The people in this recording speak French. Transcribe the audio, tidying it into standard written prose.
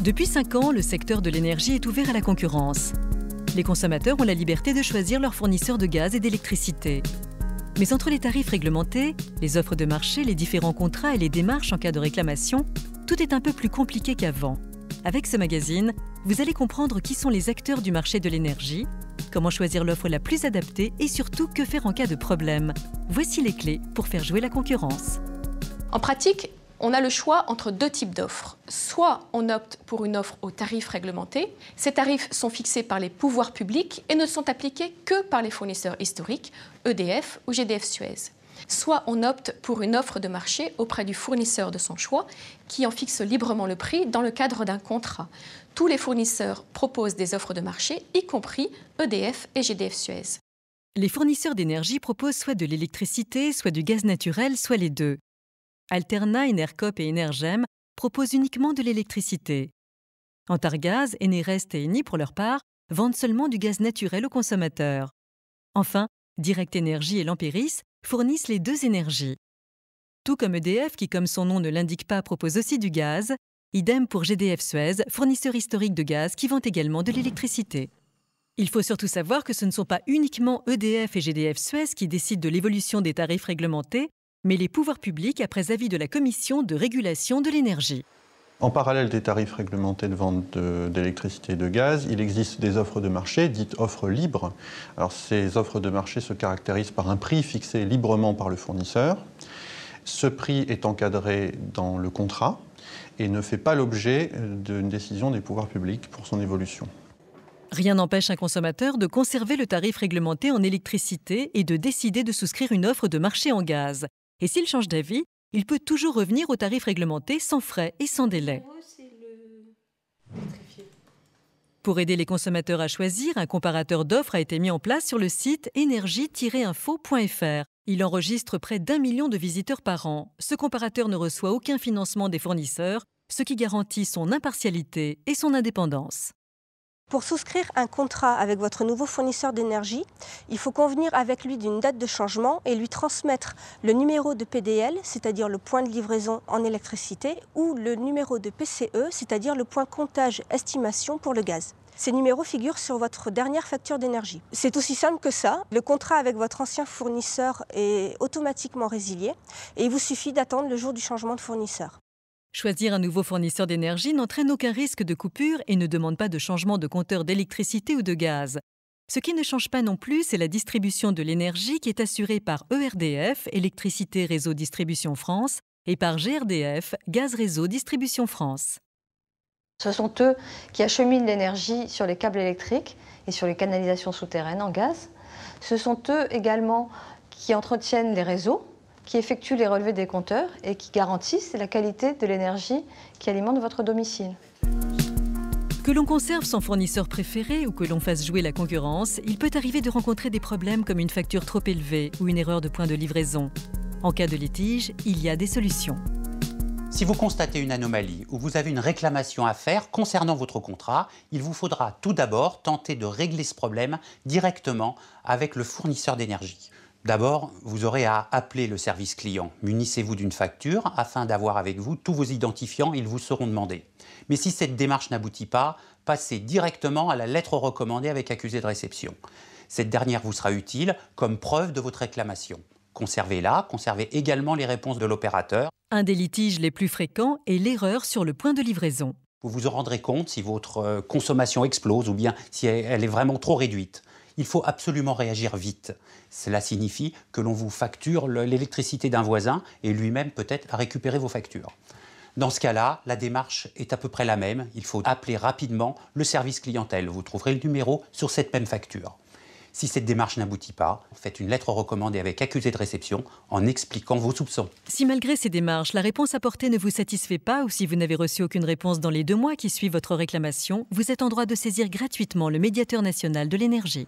Depuis 5 ans, le secteur de l'énergie est ouvert à la concurrence. Les consommateurs ont la liberté de choisir leur fournisseur de gaz et d'électricité. Mais entre les tarifs réglementés, les offres de marché, les différents contrats et les démarches en cas de réclamation, tout est un peu plus compliqué qu'avant. Avec ce magazine, vous allez comprendre qui sont les acteurs du marché de l'énergie, comment choisir l'offre la plus adaptée et surtout que faire en cas de problème. Voici les clés pour faire jouer la concurrence. En pratique, on a le choix entre 2 types d'offres. Soit on opte pour une offre aux tarifs réglementés. Ces tarifs sont fixés par les pouvoirs publics et ne sont appliqués que par les fournisseurs historiques, EDF ou GDF Suez. Soit on opte pour une offre de marché auprès du fournisseur de son choix qui en fixe librement le prix dans le cadre d'un contrat. Tous les fournisseurs proposent des offres de marché, y compris EDF et GDF Suez. Les fournisseurs d'énergie proposent soit de l'électricité, soit du gaz naturel, soit les deux. Alterna, Enercop et Energem proposent uniquement de l'électricité. Antargaz, Enerest et Eni, pour leur part, vendent seulement du gaz naturel aux consommateurs. Enfin, Direct Énergie et Lamperis fournissent les deux énergies. Tout comme EDF, qui, comme son nom ne l'indique pas, propose aussi du gaz, idem pour GDF Suez, fournisseur historique de gaz qui vend également de l'électricité. Il faut surtout savoir que ce ne sont pas uniquement EDF et GDF Suez qui décident de l'évolution des tarifs réglementés, mais les pouvoirs publics après avis de la Commission de régulation de l'énergie. En parallèle des tarifs réglementés de vente d'électricité et de gaz, il existe des offres de marché, dites offres libres. Alors, ces offres de marché se caractérisent par un prix fixé librement par le fournisseur. Ce prix est encadré dans le contrat et ne fait pas l'objet d'une décision des pouvoirs publics pour son évolution. Rien n'empêche un consommateur de conserver le tarif réglementé en électricité et de décider de souscrire une offre de marché en gaz. Et s'il change d'avis, il peut toujours revenir au tarif réglementé sans frais et sans délai. Pour aider les consommateurs à choisir, un comparateur d'offres a été mis en place sur le site energie-info.fr. Il enregistre près d'1 million de visiteurs par an. Ce comparateur ne reçoit aucun financement des fournisseurs, ce qui garantit son impartialité et son indépendance. Pour souscrire un contrat avec votre nouveau fournisseur d'énergie, il faut convenir avec lui d'une date de changement et lui transmettre le numéro de PDL, c'est-à-dire le point de livraison en électricité, ou le numéro de PCE, c'est-à-dire le point comptage estimation pour le gaz. Ces numéros figurent sur votre dernière facture d'énergie. C'est aussi simple que ça. Le contrat avec votre ancien fournisseur est automatiquement résilié et il vous suffit d'attendre le jour du changement de fournisseur. Choisir un nouveau fournisseur d'énergie n'entraîne aucun risque de coupure et ne demande pas de changement de compteur d'électricité ou de gaz. Ce qui ne change pas non plus, c'est la distribution de l'énergie qui est assurée par ERDF, Électricité Réseau Distribution France, et par GRDF, Gaz Réseau Distribution France. Ce sont eux qui acheminent l'énergie sur les câbles électriques et sur les canalisations souterraines en gaz. Ce sont eux également qui entretiennent les réseaux, qui effectuent les relevés des compteurs et qui garantissent la qualité de l'énergie qui alimente votre domicile. Que l'on conserve son fournisseur préféré ou que l'on fasse jouer la concurrence, il peut arriver de rencontrer des problèmes comme une facture trop élevée ou une erreur de point de livraison. En cas de litige, il y a des solutions. Si vous constatez une anomalie ou vous avez une réclamation à faire concernant votre contrat, il vous faudra tout d'abord tenter de régler ce problème directement avec le fournisseur d'énergie. D'abord, vous aurez à appeler le service client. Munissez-vous d'une facture afin d'avoir avec vous tous vos identifiants, ils vous seront demandés. Mais si cette démarche n'aboutit pas, passez directement à la lettre recommandée avec accusé de réception. Cette dernière vous sera utile comme preuve de votre réclamation. Conservez-la, conservez également les réponses de l'opérateur. Un des litiges les plus fréquents est l'erreur sur le point de livraison. Vous vous en rendrez compte si votre consommation explose ou bien si elle est vraiment trop réduite. Il faut absolument réagir vite. Cela signifie que l'on vous facture l'électricité d'un voisin et lui-même peut-être à récupérer vos factures. Dans ce cas-là, la démarche est à peu près la même. Il faut appeler rapidement le service clientèle. Vous trouverez le numéro sur cette même facture. Si cette démarche n'aboutit pas, faites une lettre recommandée avec accusé de réception en expliquant vos soupçons. Si malgré ces démarches, la réponse apportée ne vous satisfait pas ou si vous n'avez reçu aucune réponse dans les 2 mois qui suivent votre réclamation, vous êtes en droit de saisir gratuitement le médiateur national de l'énergie.